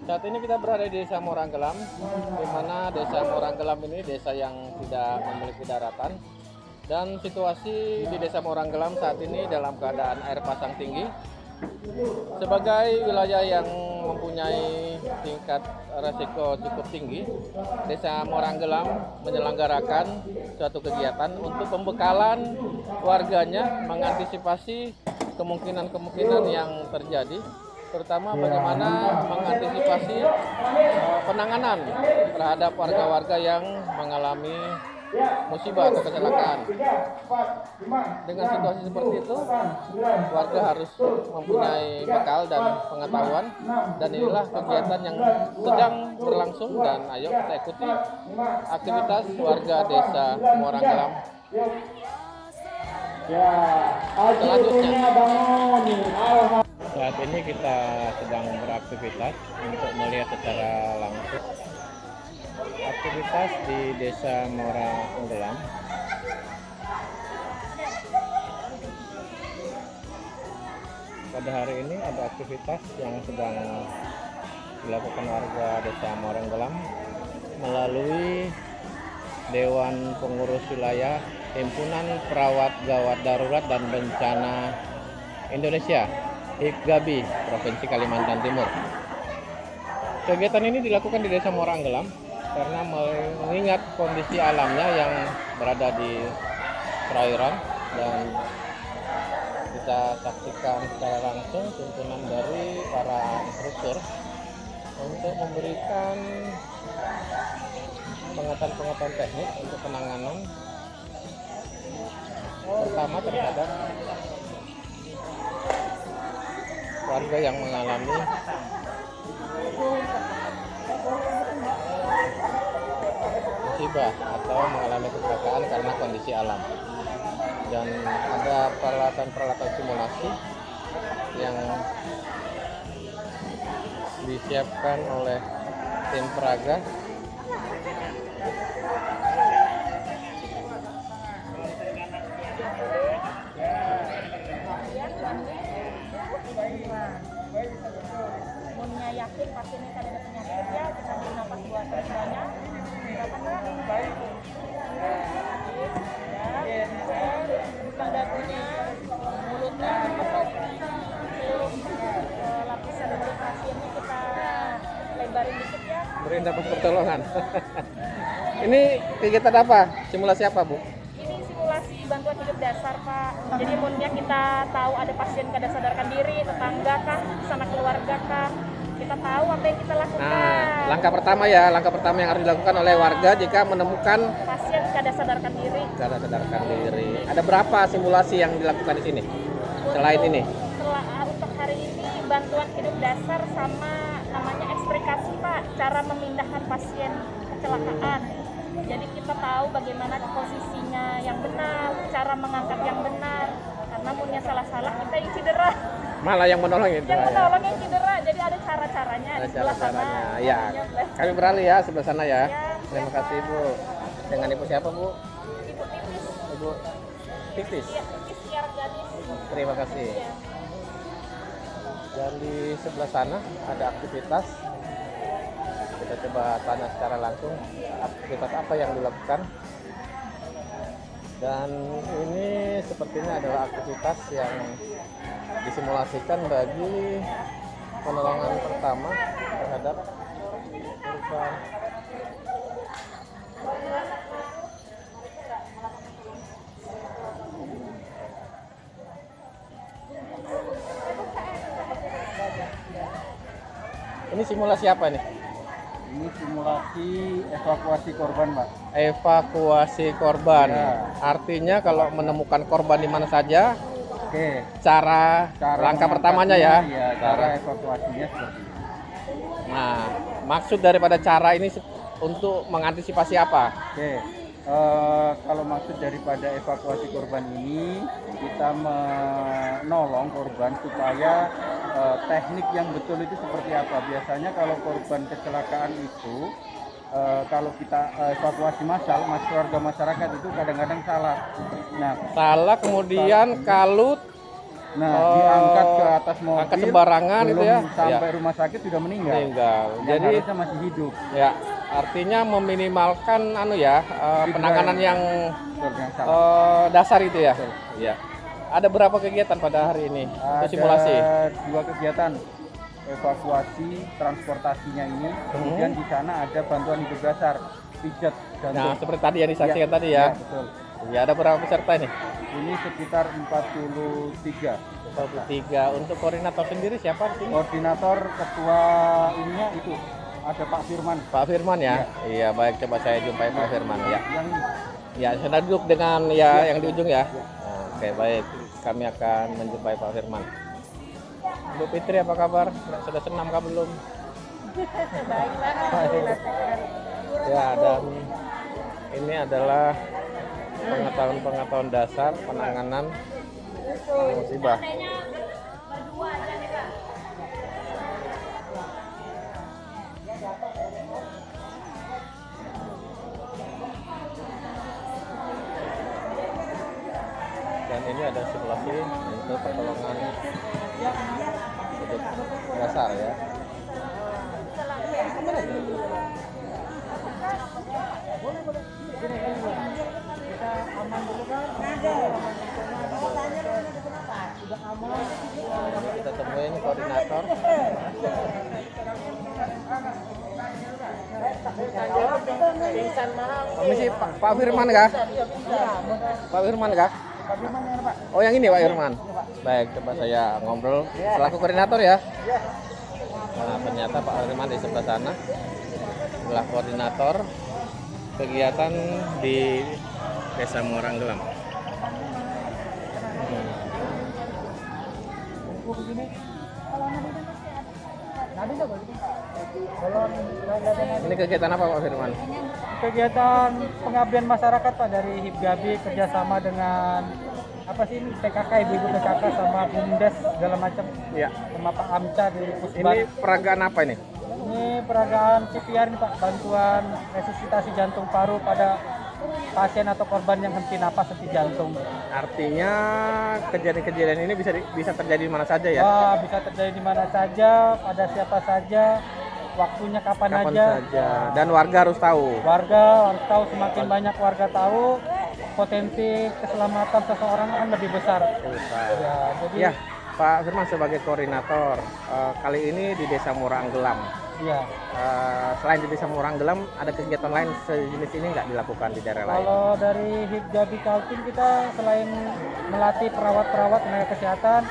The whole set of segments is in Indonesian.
Saat ini kita berada di Desa Moranggelam, di mana Desa Moranggelam ini desa yang tidak memiliki daratan. Dan situasi di Desa Moranggelam saat ini dalam keadaan air pasang tinggi. Sebagai wilayah yang mempunyai tingkat resiko cukup tinggi, Desa Moranggelam menyelenggarakan suatu kegiatan untuk pembekalan warganya mengantisipasi kemungkinan-kemungkinan yang terjadi, terutama bagaimana mengantisipasi penanganan terhadap warga-warga yang mengalami musibah atau kecelakaan. Dengan situasi seperti itu, warga harus mempunyai bekal dan pengetahuan, dan inilah kegiatan yang sedang berlangsung, dan ayo kita ikuti aktivitas warga Desa Moranggelam selanjutnya. Saat ini kita sedang beraktivitas untuk melihat secara langsung aktivitas di Desa Moranggelam. Pada hari ini ada aktivitas yang sedang dilakukan warga Desa Moranggelam melalui Dewan Pengurus Wilayah Himpunan Perawat Gawat Darurat dan Bencana Indonesia (HIPGABI) Provinsi Kalimantan Timur. Kegiatan ini dilakukan di Desa Moranggelam karena mengingat kondisi alamnya yang berada di perairan, dan kita saksikan secara langsung tuntunan dari para instruktur untuk memberikan pengetahuan teknik untuk penanganan pertama terhadap warga yang mengalami musibah atau mengalami kecelakaan karena kondisi alam. Dan ada peralatan-peralatan simulasi yang disiapkan oleh tim Praga yakin pasiennya ada penyakit, ya kita beri nafas buatan banyak, silakan baik, buka dagunya, mulutnya ditutup, seluruh lapisan mulut pasiennya kita lebarin dikit ya. Beri nafas pertolongan. Ini kegiatan apa? Simulasi apa, Bu? Ini simulasi bantuan hidup dasar, Pak. Jadi maunya kita tahu ada pasien kada sadarkan diri, tetangga kah, sanak keluarga kah, kita tahu apa yang kita lakukan. Nah, langkah pertama yang harus dilakukan oleh warga jika menemukan pasien kada sadarkan diri. Ada berapa simulasi yang dilakukan di sini? Selain ini? Untuk hari ini bantuan hidup dasar sama namanya ekstrikasi, Pak. Cara memindahkan pasien kecelakaan. Jadi kita tahu bagaimana posisinya yang benar, cara mengangkat yang benar. Karena punya salah-salah kita yang cedera. Malah yang menolong itu. Yang menolong yang cedera. Jadi ada cara-caranya di sebelah sana. Ya, kami beralih ya sebelah sana ya. Terima kasih, Bu. Dengan Ibu siapa, Bu? Ibu Titis. Ibu Titis. Iya, Titis Tiar Gadis. Terima kasih. Iya. Dan di sebelah sana ada aktivitas. Kita coba tanya secara langsung aktivitas apa yang dilakukan. Dan ini sepertinya adalah aktivitas yang disimulasikan bagi penolongan pertama terhadap korban. Ini simulasi apa nih? Ini simulasi evakuasi korban, Pak. Evakuasi korban. Ya. Artinya kalau menemukan korban di mana saja, Oke. cara langkah pertamanya ya. Iya, cara evakuasinya seperti ini. Nah, maksud daripada cara ini untuk mengantisipasi apa? Oke. Kalau maksud daripada evakuasi korban ini, kita menolong korban supaya teknik yang betul itu seperti apa. Biasanya kalau korban kecelakaan itu, kalau kita evakuasi massal, warga masyarakat itu kadang-kadang salah. Nah, Salah kemudian kalut Nah, Oh, diangkat ke atas mobil, angkat sembarangan belum itu ya? sampai rumah sakit sudah meninggal. Meninggal. Yang Jadi harusnya masih hidup. ya artinya meminimalkan penanganan yang Betul, yang salah. dasar itu ya. Iya. Ada berapa kegiatan pada hari ini? Untuk simulasi. Ada 2 kegiatan evakuasi transportasinya ini. Kemudian di sana ada bantuan hidup dasar, pijat Nah, jantung. seperti tadi yang disaksikan tadi ya. Ya, betul. Ya, ada berapa peserta ini? Ini sekitar 43. 43. Untuk koordinator sendiri siapa di sini? Koordinator ketua ininya itu ada Pak Firman. Pak Firman ya? Iya, baik, coba saya jumpai Pak Firman ya. Yang Ya, saya duduk dengan ya yang di ujung ya. Oke, baik. Kami akan menjumpai Pak Firman. Bu Fitri, apa kabar? Sudah senam kah belum? Baiklah, alhamdulillah sehat. Ya, dan ini adalah pengetahuan dasar penanganan musibah. Dan ini ada simulasi untuk pertolongan hidup dasar ya. Kita temuin koordinator. Permisi, Pak Firman kah? Pak Firman kah? Oh, yang ini Pak Firman. Baik, coba saya ngobrol selaku koordinator ya. Nah, ternyata Pak Firman di sebelah sana adalah koordinator kegiatan di Desa Moranggelam. Ini kegiatan apa Pak Firman? Kegiatan pengabdian masyarakat Pak dari Hibgabi kerjasama dengan apa sih ini PKK, ibu-ibu PKK sama BUMDes segala macam, Ya. sama Pak Amca di Pusbat. Ini peragaan apa ini? Ini peragaan CPR ini Pak, bantuan resusitasi jantung paru pada pasien atau korban yang henti napas, henti jantung. Artinya kejadian-kejadian ini bisa terjadi di mana saja ya? Wah, bisa terjadi di mana saja, pada siapa saja, waktunya kapan aja. saja. Dan warga harus tahu. Warga harus tahu, semakin banyak warga tahu, potensi keselamatan seseorang kan lebih besar. Ya, jadi Ya, Pak Firman sebagai koordinator kali ini di Desa Moranggelam. ya. Selain di Desa Moranggelam, ada kegiatan lain sejenis ini nggak dilakukan di daerah lain? Kalau dari Hibgabi Kaltim kita selain melatih perawat-perawat tenaga kesehatan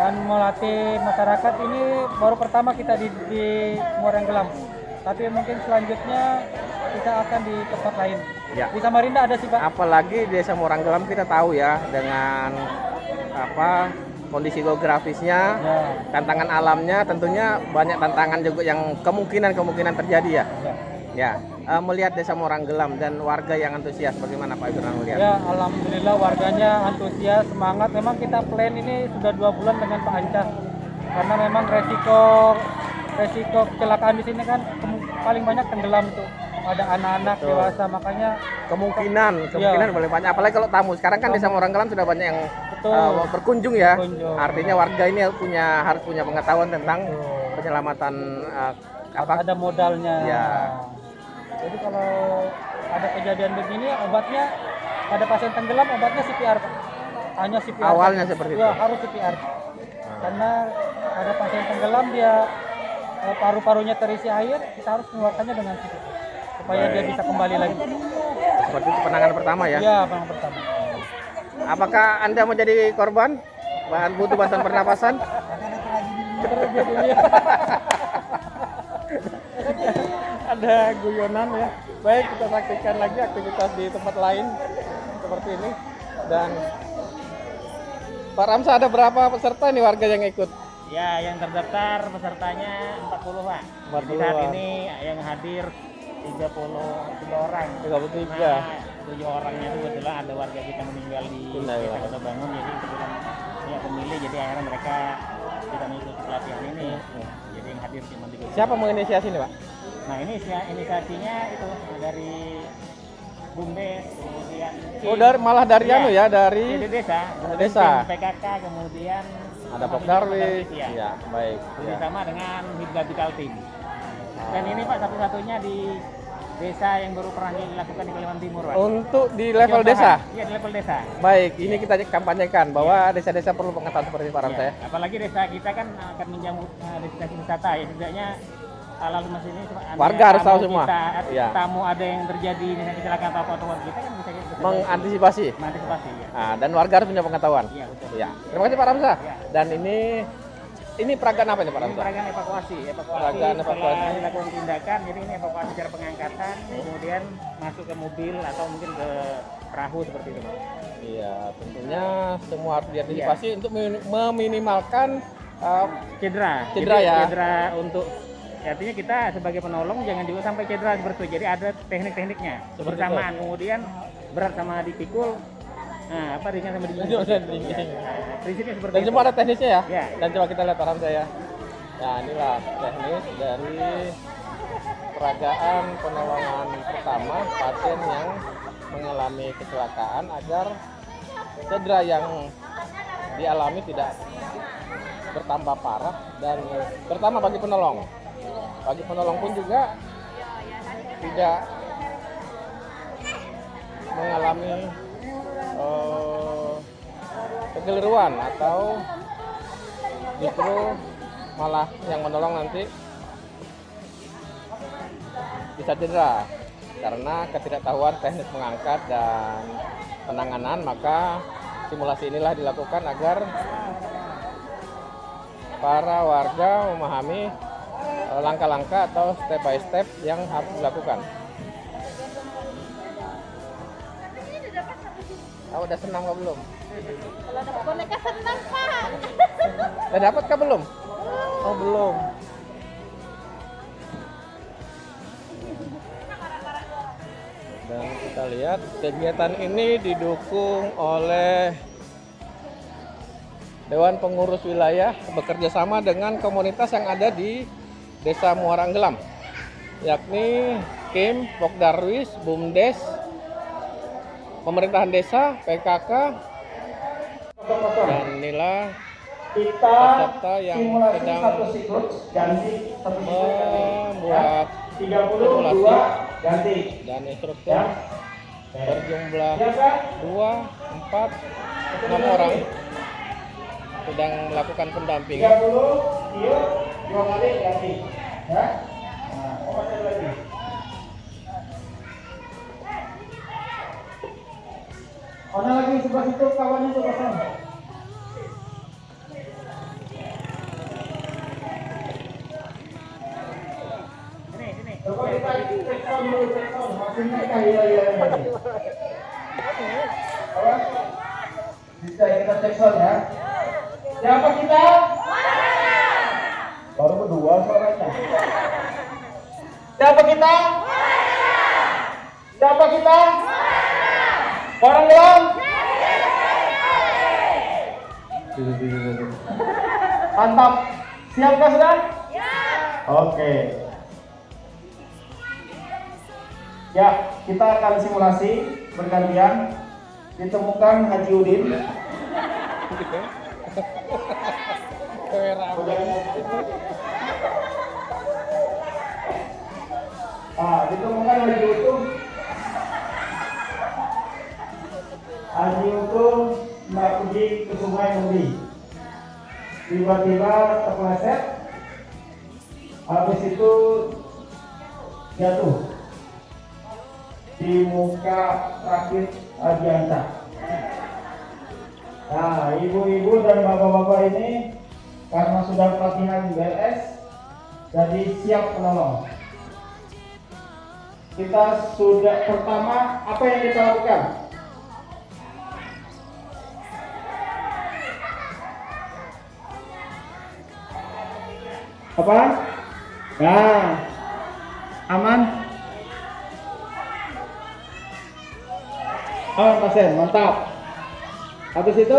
dan melatih masyarakat, ini baru pertama kita di Moranggelam. Tapi mungkin selanjutnya kita akan di tempat lain. Ya. Di Samarinda ada sih Pak. Apalagi di Desa Moranggelam kita tahu ya dengan kondisi geografisnya, Ya, tantangan alamnya, tentunya banyak tantangan juga yang kemungkinan terjadi ya. ya. Ya, melihat Desa Moranggelam dan warga yang antusias, bagaimana Pak Firman melihat? Ya, alhamdulillah warganya antusias, semangat. Memang kita plan ini sudah 2 bulan dengan Pak Anca. Karena memang resiko kecelakaan di sini kan paling banyak tenggelam tuh. Ada anak-anak Betul. dewasa, makanya Kemungkinan paling banyak. Apalagi kalau tamu. Sekarang kan Desa Moranggelam sudah banyak yang betul. berkunjung ya. Berkunjung. Artinya warga ini harus punya pengetahuan tentang Betul. penyelamatan Ada modalnya. Ya. Jadi kalau ada kejadian begini, obatnya pada pasien tenggelam obatnya CPR Pak. Hanya CPR. Awalnya saja. seperti Ya, itu. harus CPR. Karena ada pasien tenggelam dia paru-parunya terisi air, kita harus mengeluarkannya dengan CPR supaya dia bisa kembali lagi. Seperti itu penanganan pertama ya. Iya, yang pertama. Apakah Anda mau jadi korban? Butuh bantuan pernapasan? Ada guyonan ya. Baik, kita saksikan lagi aktivitas di tempat lain seperti ini. Dan Pak Ramsa, ada berapa peserta nih warga yang ikut? Ya, yang terdaftar pesertanya 40 Pak. 40 Jadi saat -an. ini yang hadir 33 orang. 33. Nah, 7 orangnya itu kebetulan ada warga kita meninggal di Innalillahi. Desa Kota Bangun, jadi kebetulan banyak pemilih, jadi akhirnya mereka tidak mengikuti pelatihan ini. Jadi yang hadir cuma 3. Siapa menginisiasi ini, Pak? Nah, ini inisiasinya itu dari BUMDes, kemudian Oh, malah dari Iya. anu ya, dari desa, desa. tim PKK, kemudian ada Pokdarwis. ya. Ya, baik. Ya. Bersama dengan Hibgabi Kaltim. Dan ini Pak satu-satunya di desa yang baru pernah dilakukan di Kalimantan Timur, Pak. Untuk di level Percobaan. desa. Iya, di level desa. Baik, ini kita kampanyekan bahwa desa-desa perlu pengetahuan seperti Pak Ramsa ya. Iya, apalagi desa kita kan akan menjamu destinasi wisata ya, setidaknya lalu mas ini Warga harus tahu semua. Iya. Tamu ada yang terjadi misalnya kecelakaan atau apa kita kan bisa Mengantisipasi. mengantisipasi ya. Nah, dan warga harus punya pengetahuan. Iya, betul. Ya. Terima kasih Pak Ramsa. Iya. Dan ini peragaan apa ini Pak Ini Ramsa? peragaan evakuasi Peragaan setelah evakuasi. dilakukan tindakan, jadi ini evakuasi cara pengangkatan, kemudian masuk ke mobil atau mungkin ke perahu seperti itu, Pak. Iya, tentunya semua harus diantisipasi untuk meminimalkan Cedera Cedera Jadi, ya. cedera untuk artinya kita sebagai penolong jangan juga sampai cedera seperti itu. Jadi ada teknik-tekniknya Seperti bersamaan, kemudian berat sama dipikul, nah apa ringan sama Ringan sama dingin. dingin. Prinsipnya seperti dan itu. semua ada teknisnya ya. Ya. Dan coba kita lihat Pak Ramsa ya. Nah, inilah teknis dari peragaan penolongan pertama pasien yang mengalami kecelakaan agar cedera yang dialami tidak bertambah parah dan pertama bagi penolong. Bagi penolong pun juga tidak mengalami kekeliruan atau justru malah yang menolong nanti bisa cedera karena ketidaktahuan teknik mengangkat dan penanganan. Maka simulasi inilah dilakukan agar para warga memahami langkah-langkah atau step by step yang harus dilakukan. Udah senang kah belum? Kalau dapat boneka senang, Pak. Udah dapat kah belum? Oh, belum. Dan kita lihat kegiatan ini didukung oleh Dewan Pengurus Wilayah bekerja sama dengan komunitas yang ada di Desa Muara Anggelam, yakni KIM, Pokdarwis, BUMDes, pemerintahan desa, PKK, dan inilah peserta yang sedang membuat simulasi dan instruktur berjumlah 2, 4, 6 orang sedang melakukan pendampingan. Mana lagi sebelah situ kawannya tuh kosong. Sini. Coba kita cek sound dulu, cek sound. Maksudnya iya. Apa? Bisa kita cek sound ya. Siapa kita? Baru berdua suaranya. Siapa kita? Siapa kita? Orang belum? Mantap. Siap kah sudah? Ya. Oke. Ya, kita akan simulasi bergantian. Ditemukan Haji Udin. Ditemukan Haji Utuh. Haji Utuh Mbak pergi ke Sungai Mudi. Tiba-tiba terpeleset. Habis itu jatuh di muka rakit Haji Anta. Nah, ibu-ibu dan bapak-bapak ini karena sudah pelatihan BLS, jadi siap menolong. Kita sudah pertama, apa yang kita lakukan? Apa? Nah, aman? Aman pasien, mantap. Habis itu